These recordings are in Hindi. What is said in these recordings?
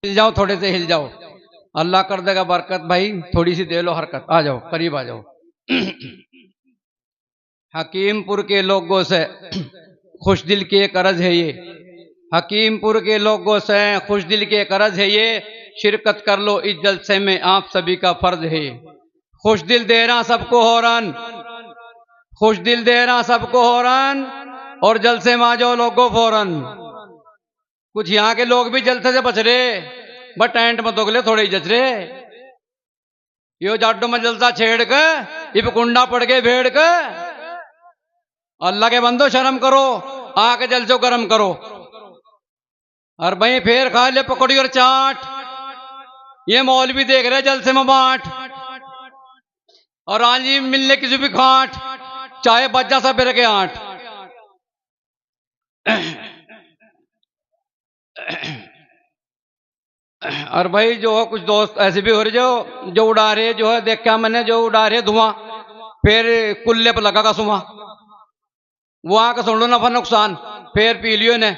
हिल जाओ, थोड़े से हिल जाओ, अल्लाह कर देगा बरकत। भाई थोड़ी सी दे लो हरकत, आ जाओ करीब आ जाओ। हकीमपुर के लोगों से खुश दिल की एक अर्ज है ये, हकीमपुर के लोगों से खुश दिल की एक अर्ज है ये, शिरकत कर लो इस जलसे में, आप सभी का फर्ज है। खुश दिल देना सबको होरन, खुश दिल देना सबको होरन, और जलसे में आ जाओ लोगों फौरन। कुछ यहाँ के लोग भी जलसे से बच रहे, बट टेंट मत उगले, थोड़े ही जच रहे। यो जाडो में जलसा छेड़ के इब कुंडा पड़ गए भेड़ के। अल्लाह के बंदो शर्म करो, आके जलसो गरम करो। और भाई फिर खा ले पकौड़ी और चाट, ये मौलवी देख रहे जलसे में बाट, और आज ही मिलने किसी भी खाट, चाहे बच्चा सब के 8। और भाई जो है कुछ दोस्त ऐसे भी हो रहे जो उड़ा रहे, जो है देखा मैंने, जो उड़ा रहे धुआं, फिर कुल्ले पर लगा का सुमा, वहां का सुन लो नफा नुकसान, फिर पी लियो ने।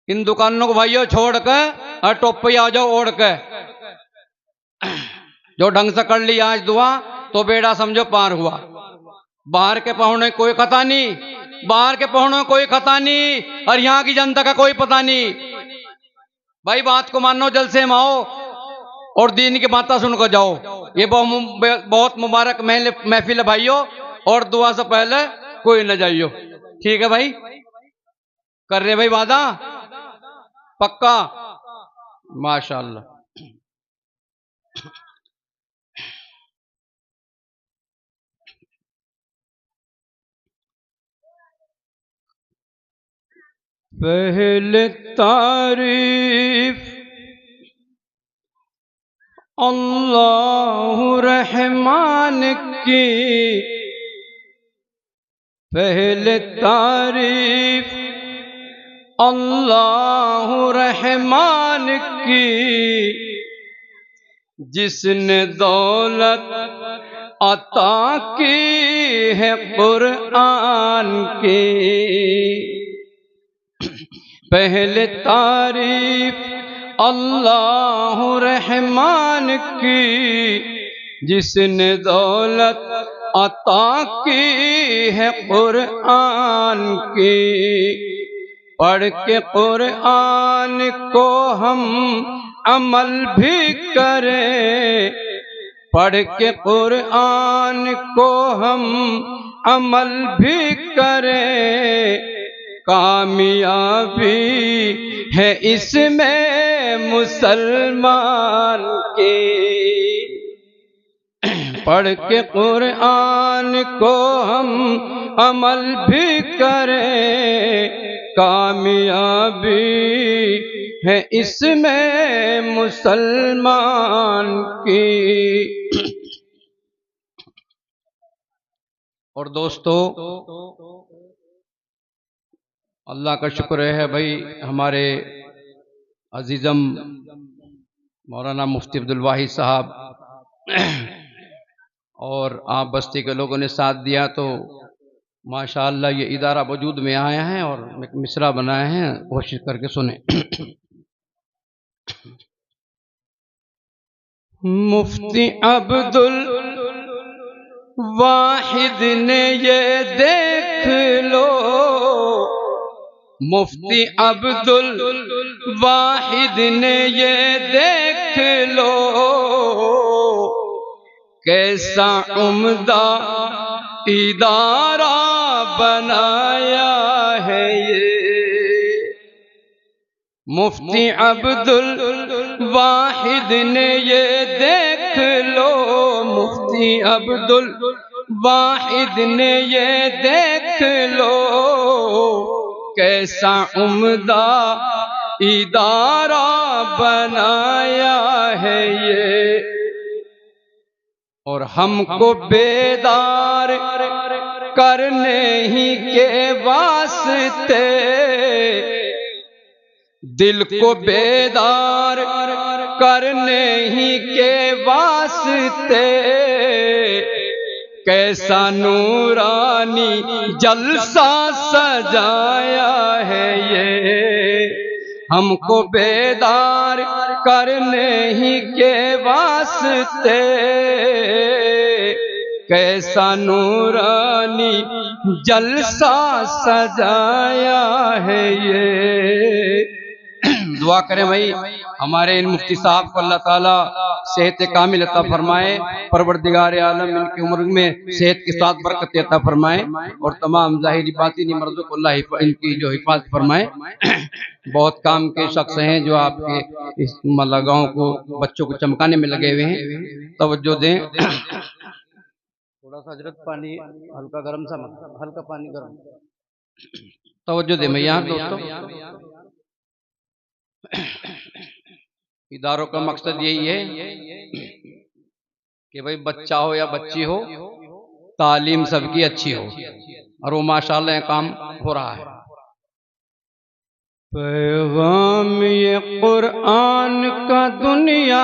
इन दुकानों को भाइयों छोड़ के और टॉप पे आ जाओ ओढ़ के। जो ढंग से कर लिया आज दुआ तो बेड़ा समझो पार हुआ। बाहर के पहुंचे कोई खता नहीं, बाहर के पहुंचे कोई खता नहीं, और यहाँ की जनता का कोई पता नहीं। भाई बात को मानो, जलसे में आओ और दीन की बातें सुनकर जाओ। ये बहुत मुबारक महफिल है भाइयों, और दुआ से पहले कोई न जाइयो, ठीक है भाई? कर रहे भाई वादा पक्का? माशाअल्लाह। पहले तारीफ अल्लाह रहमान की, पहले तारीफ अल्लाह रहमान की, जिसने दौलत अता की है कुरान की। पहले तारीफ अल्लाह रहमान की, जिसने दौलत अता की है कुरान की। पढ़ के कुरान को हम अमल भी करें, पढ़ के कुरान को हम अमल भी करें, कामयाबी है इसमें मुसलमान की। पढ़ के कुरान को हम अमल भी करें, कामयाबी है इसमें मुसलमान की। और दोस्तों अल्लाह का शुक्र है भाई, हमारे अजीजम मौलाना मुफ्ती अब्दुल वाहिद साहब और आप बस्ती के लोगों ने साथ दिया, तो माशाअल्लाह ये इदारा वजूद में आया है। और एक मिसरा बनाए हैं, कोशिश करके सुने। मुफ्ती अब्दुल वाहिद ने ये देख लो, मुफ्ती अब्दुल वाहिद ने ये देख लो, कैसा उम्दा इदारा बनाया है ये। मुफ्ती अब्दुल वाहिद ने ये देख लो, मुफ्ती अब्दुल वाहिद ने ये देख लो, कैसा उम्दा इदारा बनाया है ये। और हमको बेदार करने ही के वास्ते, दिल को बेदार करने ही के वास्ते, कैसा नूरानी जलसा सजाया है ये। हमको बेदार करने ही के वास्ते कैसा नूरानी जलसा सजाया है ये। दुआ करें भाई हमारे इन मुफ्ती साहब को अल्लाह ताला सेहत कामिल अता फरमाए, परवरदिगार आलम इनकी उम्र में सेहत के साथ बरकत अता फरमाए और तमाम ज़ाहिरी बातिनी मर्ज़ों को अल्लाह इनकी जो हिफाजत फरमाए। बहुत काम के शख्स हैं जो आपके इस गाँव को बच्चों को चमकाने में लगे हुए हैं, तवज्जो दें। थोड़ा सा हजरत पानी हल्का गर्म सा, हल्का पानी गर्म, तवज्जो दें भैया दोस्तों। इदारों का मकसद यही है कि भाई बच्चा हो या बच्ची हो, तालीम सबकी अच्छी हो, और वो माशाल्लाह काम हो रहा है। पैगाम ये कुरान का दुनिया